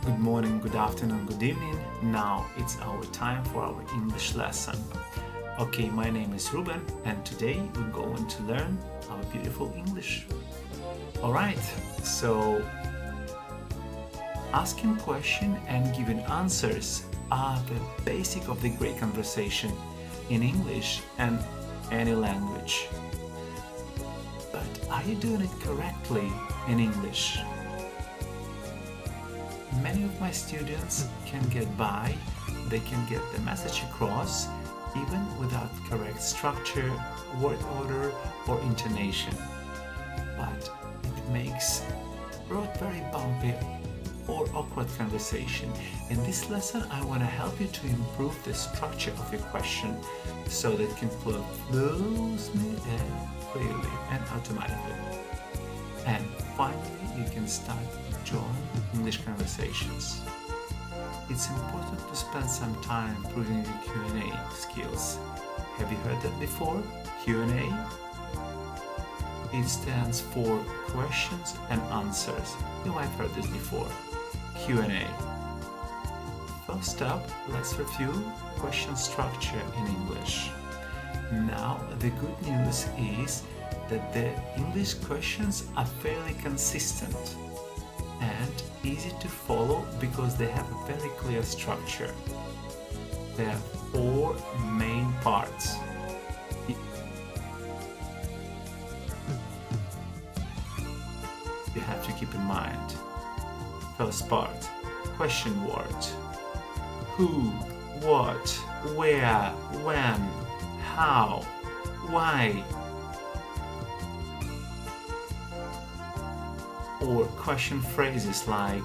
Good morning, good afternoon, good evening. Now it's our time for our English lesson. Okay, my name is Ruben and today we're going to learn our beautiful English. Alright, so asking questions and giving answers are the basic of the great conversation in English and any language. But are you doing it correctly in English? Many of my students can get by, they can get the message across even without correct structure, word order or intonation. But it makes very bumpy or awkward conversation. In this lesson I want to help you to improve the structure of your question so that it can flow smoothly and clearly and automatically. And finally you can start enjoying English conversations. It's important to spend some time improving your Q&A skills. Have you heard that before? Q&A? It stands for questions and answers. You might have heard this before. Q&A. First up, let's review question structure in English. Now, the good news is that the English questions are fairly consistent and easy to follow because they have a very clear structure. There are four main parts. You have to keep in mind. First part, question word. Who, what, where, when, how, why. Or question phrases like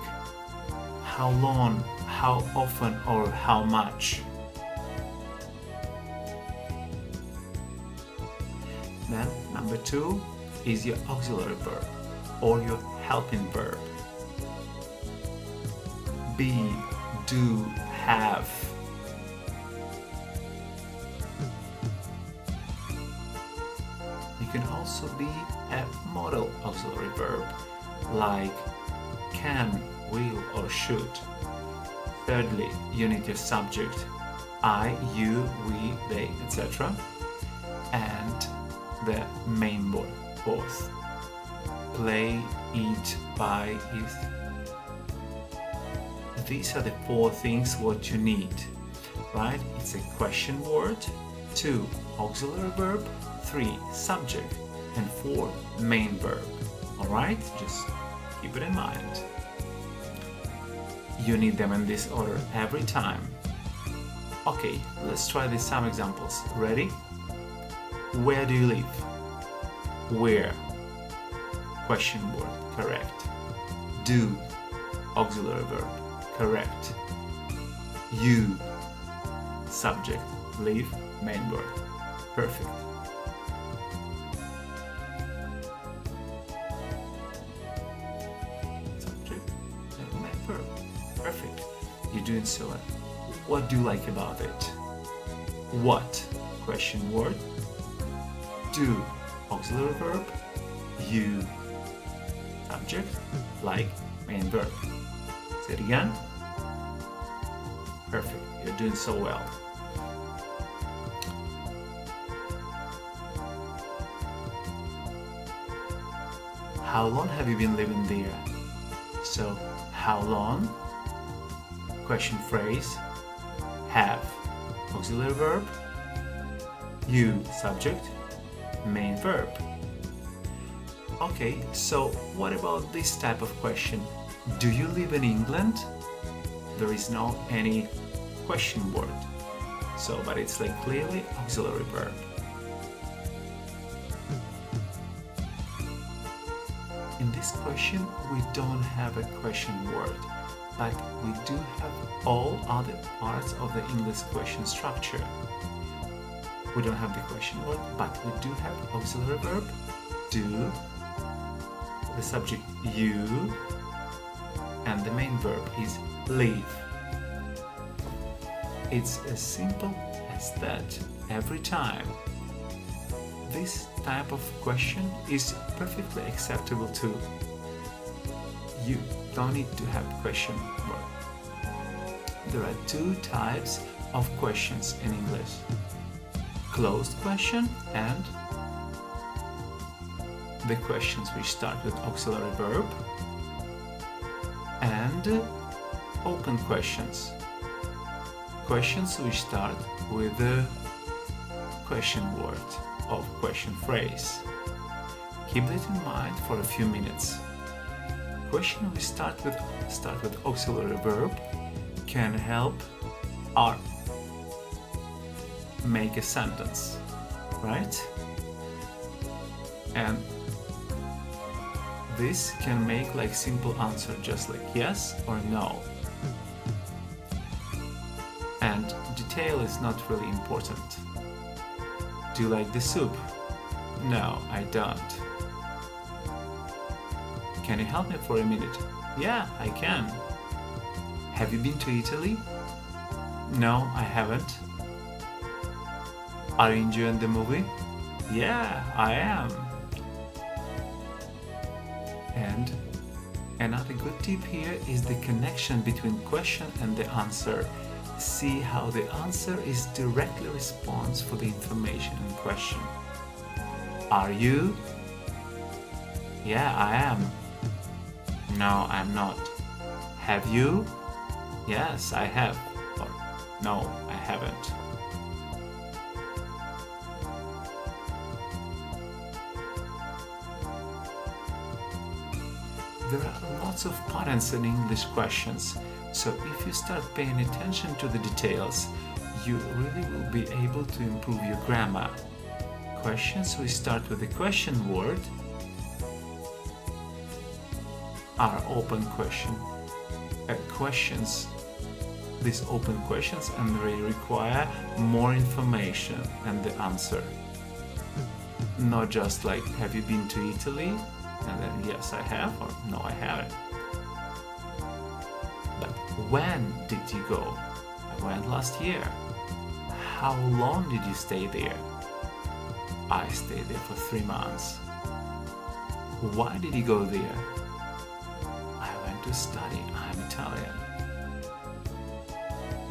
how long, how often or how much. Then number two is your auxiliary verb or your helping verb. Be, do, have. You can also be a modal auxiliary verb like can, will or should. Thirdly, you need your subject I, you, we, they, etc. and the main verb, both. Play, eat, buy, eat. These are the four things what you need, right? It's a question word, 2 auxiliary verb, 3 subject, and 4 main verb. Alright, just keep it in mind. You need them in this order every time. Okay, let's try these some examples. Ready? Where do you live? Where? Question word, correct. Do, auxiliary verb, correct. You, subject, live, main verb, perfect. Perfect. You're doing so well. What do you like about it? What? Question word. Do. Auxiliary verb. You. Subject. Like. Main verb. Say it again. Perfect. You're doing so well. How long have you been living there? So, how long? Question phrase, have, auxiliary verb, you, subject, main verb. Okay, so what about this type of question? Do you live in England? There is no any question word, so but it's like clearly auxiliary verb. In this question, we don't have a question word, but we do have all other parts of the English question structure. We don't have the question word, but we do have auxiliary verb, do, the subject you, and the main verb is live. It's as simple as that every time. This type of question is perfectly acceptable too. You don't need to have question mark. there are two types of questions in English: closed question and the questions which start with auxiliary verb, and open questions, questions which start with the question word or question phrase. Keep that in mind for a few minutes. Question which start with auxiliary verb can help or make a sentence, right? And this can make like simple answer, just like yes or no. And detail is not really important. Do you like the soup? No, I don't. Can you help me for a minute? Yeah, I can. Have you been to Italy? No, I haven't. Are you enjoying the movie? Yeah, I am. And another good tip here is the connection between question and the answer. See how the answer is directly response for the information in question. Are you? Yeah, I am. No, I'm not. Have you? Yes, I have. Or no, I haven't. There are lots of patterns in English questions, so if you start paying attention to the details, you really will be able to improve your grammar. Questions we start with the question word are open question. These open questions, and they require more information than the answer. Not just like, have you been to Italy? And then yes, I have, or no, I haven't. But when did you go? I went last year. How long did you stay there? I stayed there for 3 months. Why did you go there? I went to study. I'm Italian.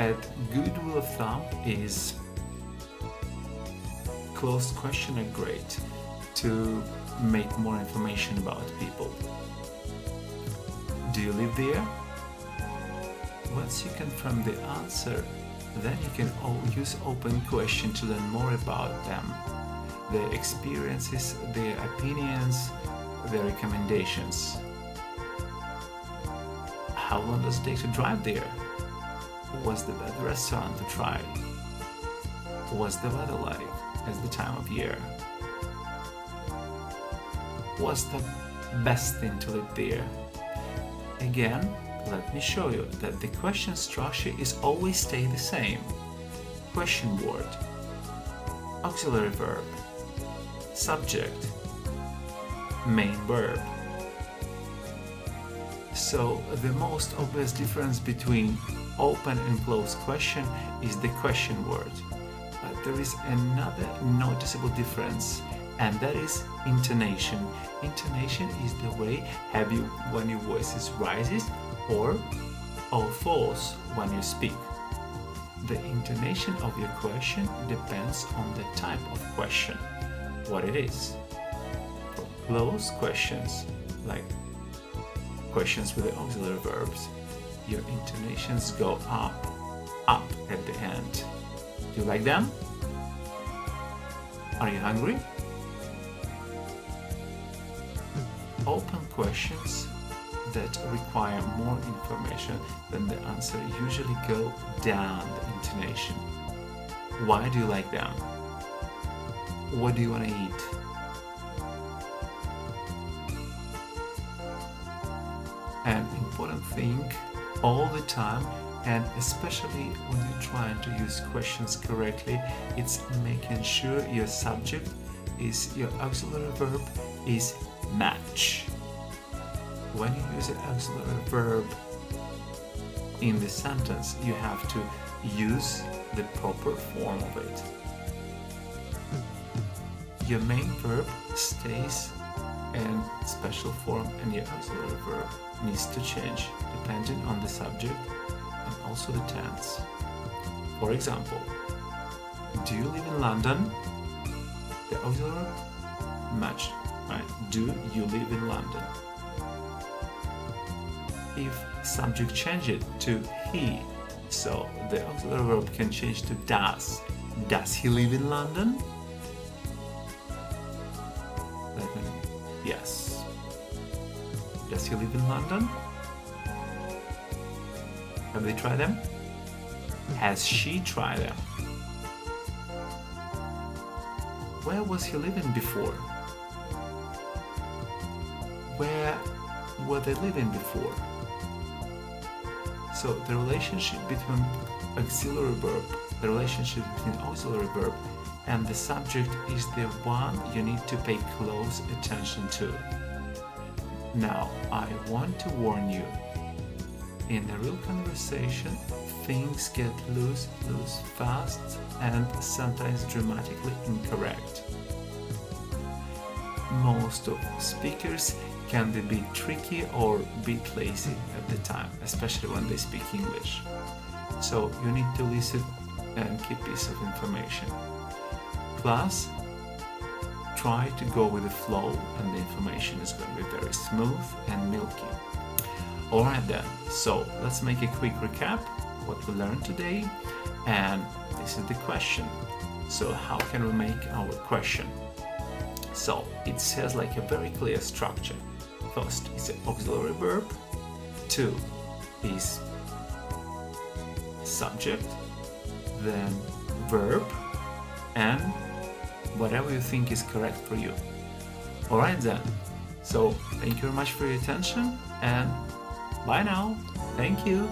A good rule of thumb is closed question are great to make more information about people. Do you live there? Once you confirm the answer, then you can use open question to learn more about them, their experiences, their opinions, their recommendations. How long does it take to drive there? What's the best restaurant to try? What's the weather like at the time of year? What's the best thing to live there? Again, let me show you that the question structure is always stay the same. Question word, auxiliary verb, subject, main verb. So the most obvious difference between open and closed question is the question word. But there is another noticeable difference, and that is intonation. Intonation is the way when your voice rises or falls when you speak. The intonation of your question depends on the type of question, what it is. For closed questions, like questions with the auxiliary verbs, your intonations go up at the end. Do you like them? Are you hungry? Open questions that require more information than the answer usually go down the intonation. Why do you like them? What do you want to eat? An important thing all the time, and especially when you're trying to use questions correctly, it's making sure your subject is your auxiliary verb is match. When you use an auxiliary verb in the sentence, you have to use the proper form of it. Your main verb stays in special form, and your auxiliary verb needs to change depending on the subject and also the tense. For example, do you live in London? The auxiliary match, right? Do you live in London? If subject change it to he, so the auxiliary verb can change to does. Does he live in London? Yes. Does he live in London? Have they tried them? Has she tried them? Where was he living before? Where were they living before? So the relationship between auxiliary verb, the relationship between auxiliary verb and the subject is the one you need to pay close attention to. Now, I want to warn you, in a real conversation, things get loose fast and sometimes dramatically incorrect. Most of speakers can be a bit tricky or a bit lazy at the time, especially when they speak English. So you need to listen and keep piece of information. Plus, try to go with the flow and the information is going to be very smooth and milky. Alright then, so let's make a quick recap what we learned today, and this is the question. So how can we make our question? So it says like a very clear structure. First is an auxiliary verb, 2 is subject, then verb, and whatever you think is correct for you. Alright then, so thank you very much for your attention and bye now. Thank you.